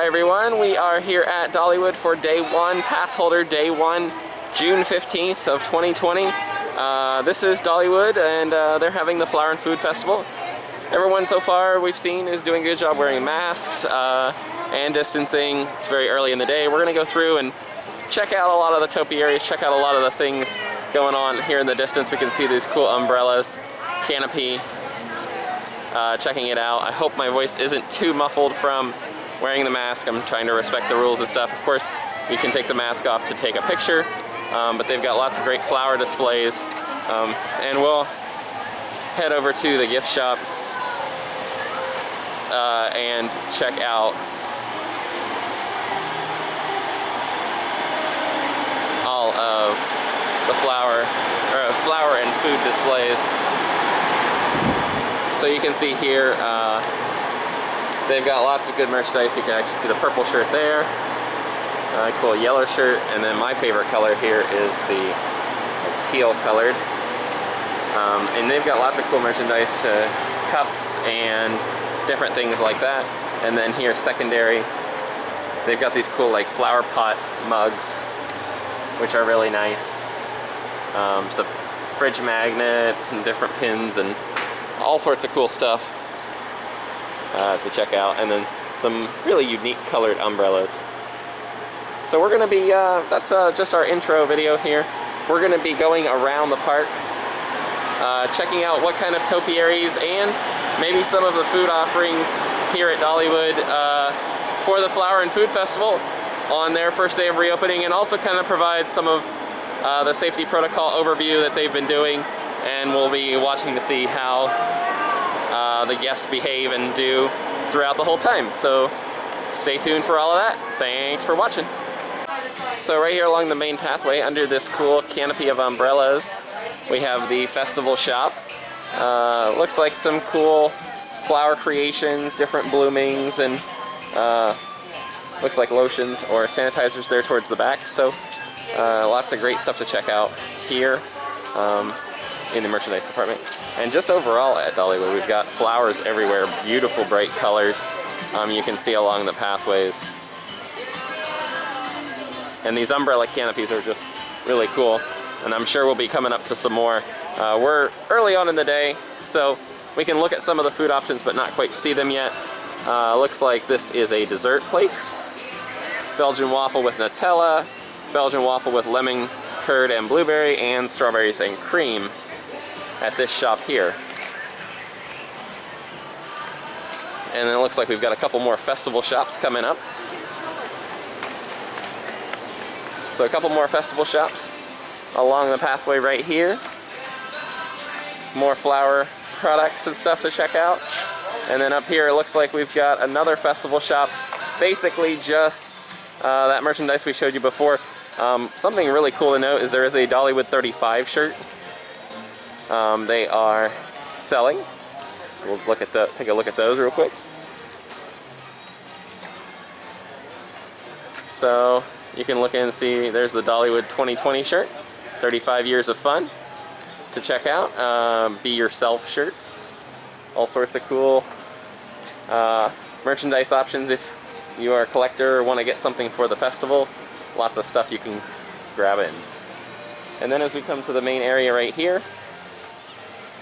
everyone, we are here at Dollywood for day one, pass holder day one, June 15th of 2020. This is Dollywood, and they're having the Flower and Food Festival. Everyone so far we've seen is doing a good job wearing masks and distancing. It's very early in the day. We're going to go through and check out a lot of the topiaries, check out a lot of the things going on here in the distance. We can see these cool umbrellas, canopy, checking it out. I hope my voice isn't too muffled from wearing the mask. I'm trying to respect the rules and stuff. Of course, you can take the mask off to take a picture, but they've got lots of great flower displays. And we'll head over to the gift shop and check out all of the flower and food displays. So you can see here, they've got lots of good merchandise. You can actually see the purple shirt there, cool yellow shirt, and then my favorite color here is the teal colored. And they've got lots of cool merchandise, cups and different things like that. And then here, secondary, they've got these cool like flower pot mugs, which are really nice. Some fridge magnets and different pins and all sorts of cool stuff to check out, and then some really unique colored umbrellas. So we're going to be, that's just our intro video here. We're going to be going around the park, checking out what kind of topiaries and maybe some of the food offerings here at Dollywood for the Flower and Food Festival on their first day of reopening, and also kind of provide some of the safety protocol overview that they've been doing. And we'll be watching to see how the guests behave and do throughout the whole time. So stay tuned for all of that. Thanks for watching. So right here along the main pathway, under this cool canopy of umbrellas, we have the festival shop. Looks like some cool flower creations, different bloomings, and looks like lotions or sanitizers there towards the back. So lots of great stuff to check out here in the merchandise department. And just overall at Dollywood, we've got flowers everywhere, beautiful bright colors you can see along the pathways. And these umbrella canopies are just really cool, and I'm sure we'll be coming up to some more. We're early on in the day, so we can look at some of the food options but not quite see them yet. Looks like this is a dessert place. Belgian waffle with Nutella, Belgian waffle with lemon curd and blueberry, and strawberries and cream at this shop here. And then it looks like we've got a couple more festival shops coming up. So a couple more festival shops along the pathway right here. More flower products and stuff to check out. And then up here it looks like we've got another festival shop, basically just that merchandise we showed you before. Something really cool to note is there is a Dollywood 35 shirt they are selling. So we'll take a look at those real quick. So you can look in and see there's the Dollywood 2020 shirt, 35 years of fun to check out. Be Yourself shirts, all sorts of cool merchandise options if you are a collector or want to get something for the festival. Lots of stuff you can grab in. And then as we come to the main area right here,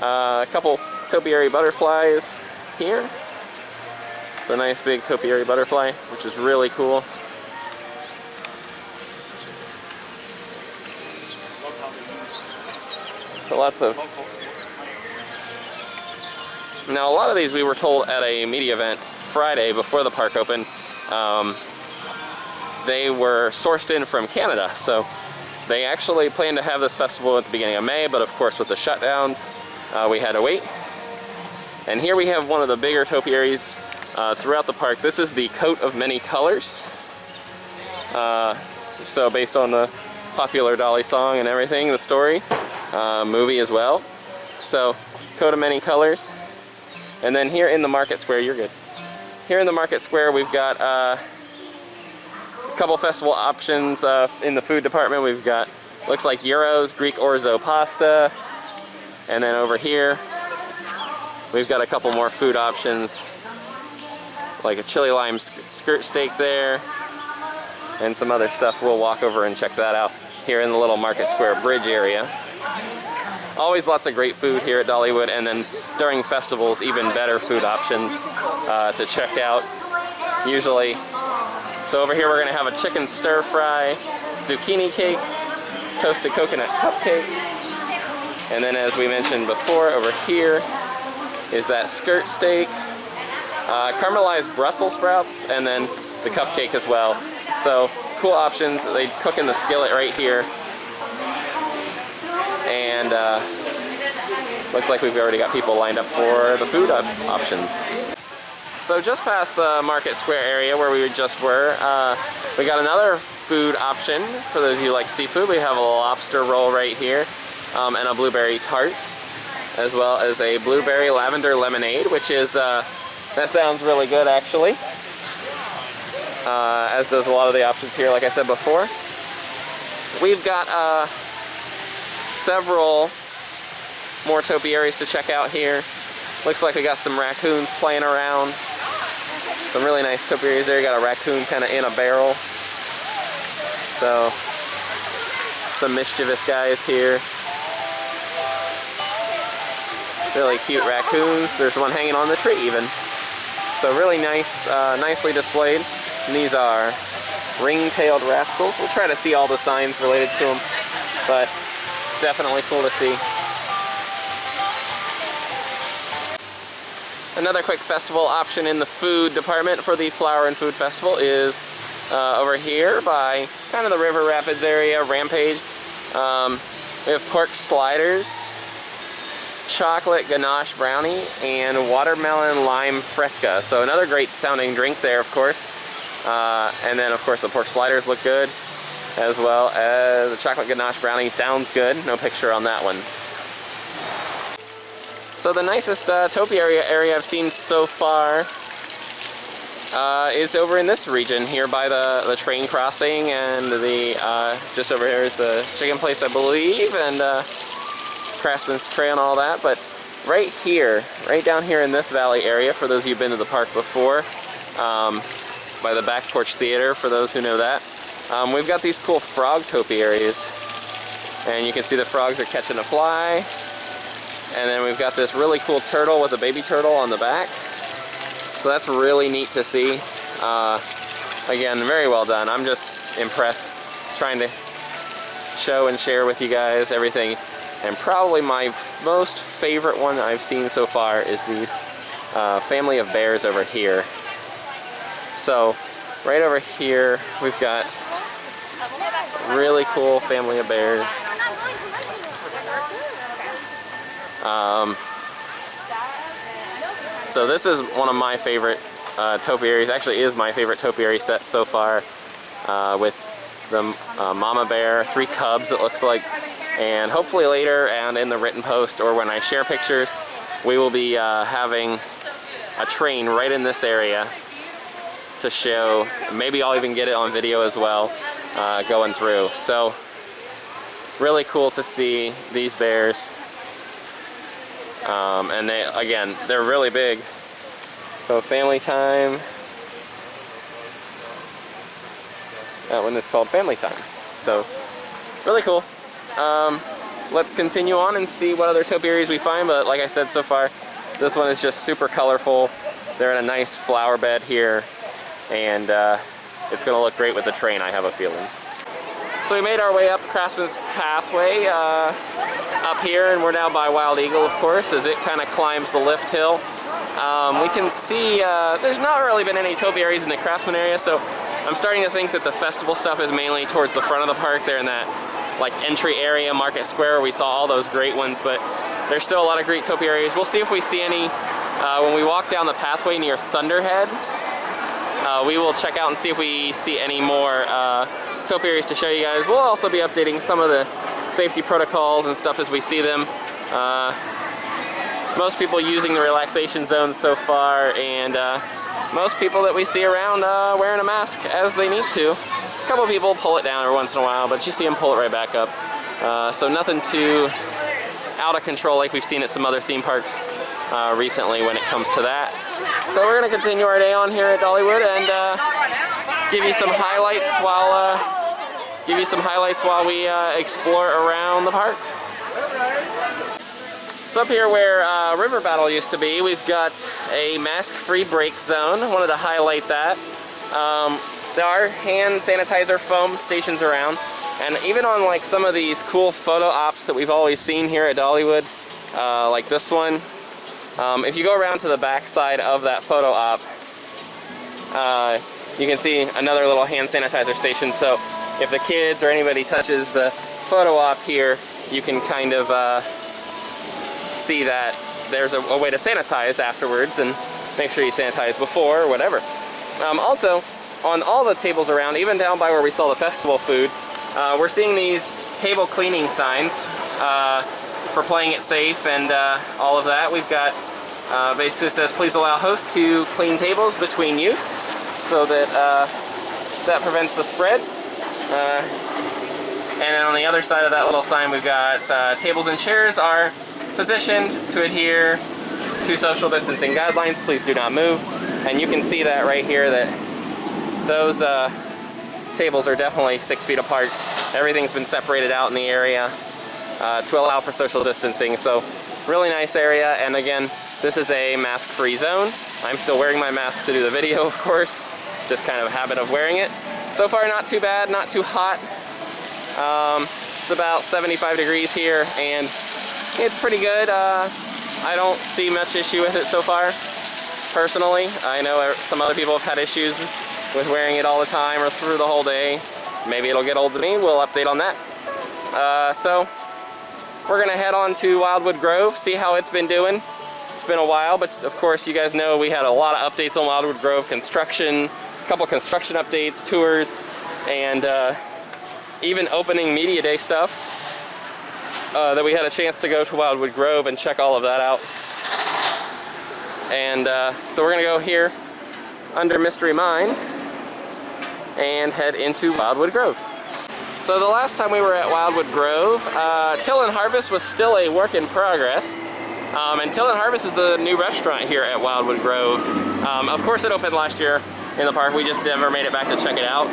a couple topiary butterflies here. It's a nice big topiary butterfly, which is really cool. So lots of... Now a lot of these we were told at a media event Friday before the park opened, they were sourced in from Canada. So they actually planned to have this festival at the beginning of May, but of course with the shutdowns, we had to wait. And here we have one of the bigger topiaries throughout the park. This is the Coat of Many Colors. So based on the popular Dolly song and everything, the story, movie as well. So Coat of Many Colors. And then here in the market square, you're good. Here in the market square we've got a couple festival options in the food department. We've got, looks like gyros, Greek orzo pasta. And then over here, we've got a couple more food options like a chili lime skirt steak there, and some other stuff. We'll walk over and check that out here in the little Market Square Bridge area. Always lots of great food here at Dollywood, and then during festivals, even better food options to check out, usually. So over here we're going to have a chicken stir fry, zucchini cake, toasted coconut cupcake, and then as we mentioned before, over here is that skirt steak, caramelized Brussels sprouts, and then the cupcake as well. So cool options. They cook in the skillet right here. And looks like we've already got people lined up for the food options. So just past the Market Square area where we just were, we got another food option for those of you who like seafood. We have a lobster roll right here, and a blueberry tart, as well as a blueberry lavender lemonade, which is, that sounds really good actually. As does a lot of the options here, like I said before. We've got several more topiaries to check out here. Looks like we got some raccoons playing around. Some really nice topiaries there. You got a raccoon kind of in a barrel. So, some mischievous guys here. Really cute raccoons. There's one hanging on the tree even. So really nice, nicely displayed. And these are ring-tailed rascals. We'll try to see all the signs related to them, but definitely cool to see. Another quick festival option in the food department for the Flower and Food Festival is over here by kind of the River Rapids area, Rampage. We have pork sliders, chocolate ganache brownie, and watermelon lime fresca. So another great sounding drink there, of course. And then of course the pork sliders look good, as well as the chocolate ganache brownie sounds good. No picture on that one. So the nicest topiary area I've seen so far is over in this region here by the train crossing, and the just over here is the chicken place, I believe, and Craftsman's Trail and all that. But right here, right down here in this valley area, for those of you who've been to the park before, by the Back Porch Theater, for those who know that, we've got these cool frog topiaries, and you can see the frogs are catching a fly. And then we've got this really cool turtle with a baby turtle on the back. So that's really neat to see. Again, very well done. I'm just impressed, trying to show and share with you guys everything. And probably my most favorite one I've seen so far is these family of bears over here. So right over here we've got really cool family of bears. So this is one of my favorite topiaries. Actually is my favorite topiary set so far, with the mama bear, 3 cubs it looks like, and hopefully later and in the written post or when I share pictures, we will be having a train right in this area to show. Maybe I'll even get it on video as well, going through. So really cool to see these bears. And they, again, they're really big. So Family Time. That one is called Family Time. So really cool. Let's continue on and see what other topiaries we find. But like I said, so far, this one is just super colorful. They're in a nice flower bed here, and it's going to look great with the train, I have a feeling. So we made our way up Craftsman's Pathway up here, and we're now by Wild Eagle, of course, as it kind of climbs the lift hill. We can see there's not really been any topiaries in the Craftsman area, so I'm starting to think that the festival stuff is mainly towards the front of the park there in that like entry area, Market Square, where we saw all those great ones, but there's still a lot of great topiaries. We'll see if we see any when we walk down the pathway near Thunderhead. We will check out and see if we see any more topiaries to show you guys. We'll also be updating some of the safety protocols and stuff as we see them. Most people using the relaxation zones so far, and most people that we see around wearing a mask as they need to. A couple people pull it down every once in a while, but you see them pull it right back up. So nothing too out of control like we've seen at some other theme parks. recently when it comes to that. So we're going to continue our day on here at Dollywood and give you some highlights while we explore around the park. So up here where River Battle used to be, we've got a mask-free break zone. I wanted to highlight that. There are hand sanitizer foam stations around, and even on like some of these cool photo ops that we've always seen here at Dollywood, like this one, if you go around to the back side of that photo op, you can see another little hand sanitizer station. So if the kids or anybody touches the photo op here, you can kind of see that there's a way to sanitize afterwards, and make sure you sanitize before or whatever. Also, on all the tables around, even down by where we saw the festival food, we're seeing these table cleaning signs for playing it safe and all of that. We've got basically says, please allow host to clean tables between use, so that that prevents the spread. And then on the other side of that little sign, we've got tables and chairs are positioned to adhere to social distancing guidelines. Please do not move. And you can see that right here, that those tables are definitely 6 feet apart. Everything's been separated out in the area to allow for social distancing. So really nice area. And again, this is a mask-free zone. I'm still wearing my mask to do the video, of course. Just kind of a habit of wearing it. So far, not too bad, not too hot. It's about 75 degrees here, and it's pretty good. I don't see much issue with it so far, personally. I know some other people have had issues with wearing it all the time or through the whole day. Maybe it'll get old to me. We'll update on that. So we're gonna head on to Wildwood Grove, see how it's been doing. It's been a while, but of course you guys know we had a lot of updates on Wildwood Grove construction, a couple construction updates, tours, and even opening media day stuff. That we had a chance to go to Wildwood Grove and check all of that out. And so we're gonna go here under Mystery Mine and head into Wildwood Grove. So the last time we were at Wildwood Grove, Till and Harvest was still a work in progress. And Till and Harvest is the new restaurant here at Wildwood Grove. Of course it opened last year in the park, we just never made it back to check it out.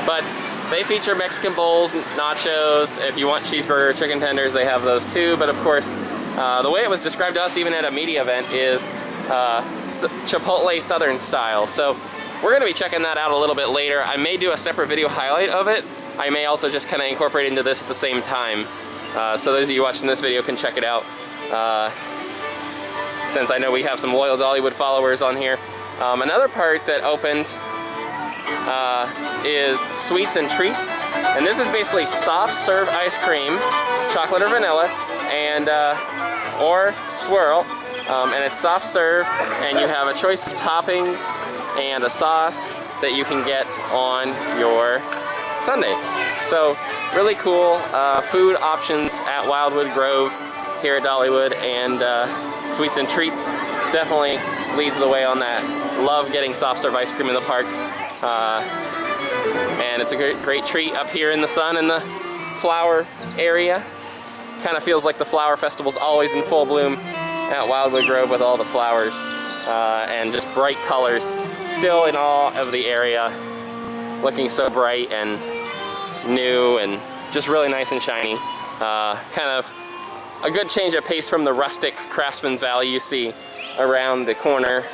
But they feature Mexican bowls, nachos. If you want cheeseburger, chicken tenders, they have those too. But of course, the way it was described to us even at a media event is Chipotle Southern style. So we're gonna be checking that out a little bit later. I may do a separate video highlight of it. I may also just kind of incorporate into this at the same time. So those of you watching this video can check it out. Since I know we have some loyal Dollywood followers on here. Another part that opened is Sweets and Treats, and this is basically soft serve ice cream, chocolate or vanilla, and or swirl, and it's soft serve, and you have a choice of toppings and a sauce that you can get on your sundae. So really cool food options at Wildwood Grove here at Dollywood, and Sweets and Treats definitely leads the way on that. Love getting soft serve ice cream in the park. And it's a great treat up here in the sun in the flower area. Kind of feels like the flower festival's always in full bloom at Wildwood Grove with all the flowers and just bright colors. Still in awe of the area, looking so bright and new and just really nice and shiny. Kind of a good change of pace from the rustic Craftsman's Valley you see around the corner.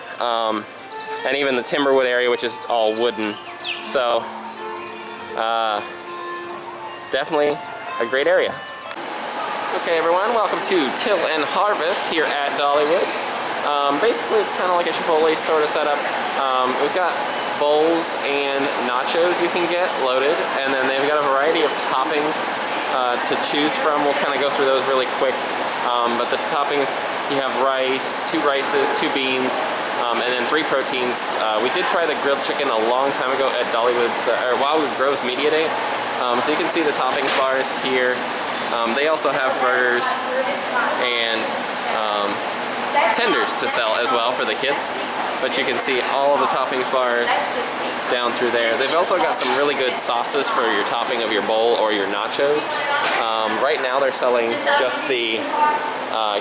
And even the Timberwood area, which is all wooden. So, definitely a great area. Okay everyone, welcome to Till and Harvest here at Dollywood. Basically it's kind of like a Chipotle sort of setup. We've got bowls and nachos you can get loaded, and then they've got a variety of toppings to choose from. We'll kind of go through those really quick. But the toppings, you have rice, 2 rices, 2 beans, and then 3 proteins. We did try the grilled chicken a long time ago at Dollywood's, or Wildwood Grove's Media Day. So you can see the toppings bars here. They also have burgers and tenders to sell as well for the kids. But you can see all of the toppings bars down through there. They've also got some really good sauces for your topping of your bowl or your nachos. Right now they're selling just the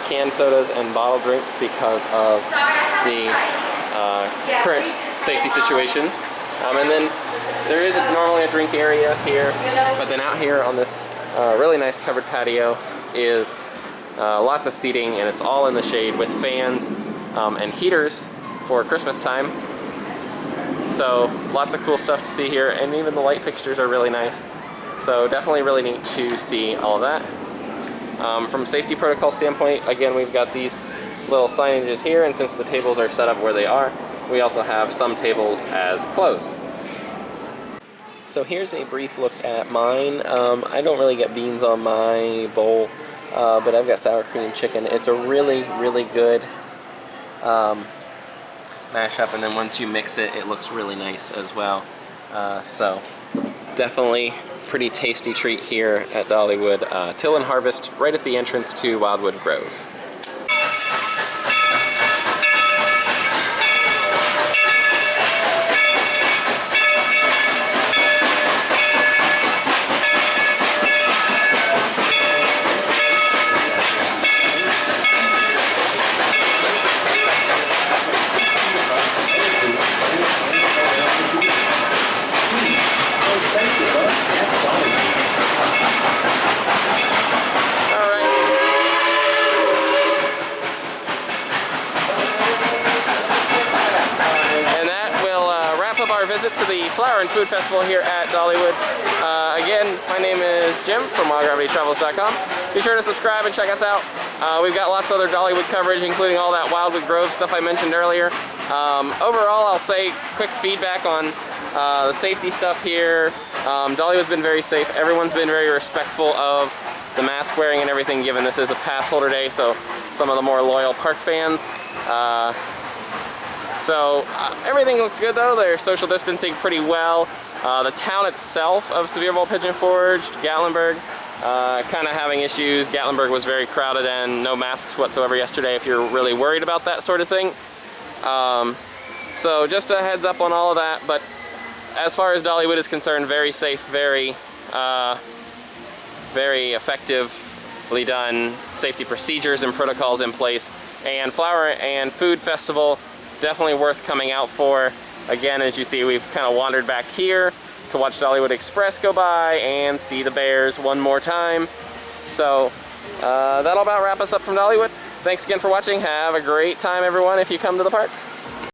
canned sodas and bottled drinks because of the current safety situations. And then there is normally a drink area here, but then out here on this really nice covered patio is lots of seating, and it's all in the shade with fans and heaters for Christmas time. So lots of cool stuff to see here, and even the light fixtures are really nice. So definitely really neat to see all of that. From a safety protocol standpoint, again, we've got these little signages here, and since the tables are set up where they are, we also have some tables as closed. So here's a brief look at mine. I don't really get beans on my bowl, but I've got sour cream chicken. It's a really, really good mashup, and then once you mix it, it looks really nice as well. So definitely pretty tasty treat here at Dollywood. Till and Harvest, right at the entrance to Wildwood Grove. Visit to the Flower and Food Festival here at Dollywood. Again, my name is Jim from WildGravityTravels.com. Be sure to subscribe and check us out. We've got lots of other Dollywood coverage, including all that Wildwood Grove stuff I mentioned earlier. Overall, I'll say quick feedback on the safety stuff here. Dollywood's been very safe. Everyone's been very respectful of the mask wearing and everything, given this is a pass holder day, so some of the more loyal park fans. Everything looks good though. They're social distancing pretty well. The town itself of Sevierville, Pigeon Forge, Gatlinburg, kind of having issues. Gatlinburg was very crowded and no masks whatsoever yesterday if you're really worried about that sort of thing. So just a heads up on all of that, but as far as Dollywood is concerned, very safe, very effectively done safety procedures and protocols in place. And Flower and Food Festival, definitely worth coming out for. Again, as you see, we've kind of wandered back here to watch Dollywood Express go by and see the bears one more time. So that'll about wrap us up from Dollywood. Thanks again for watching. Have a great time, everyone, if you come to the park.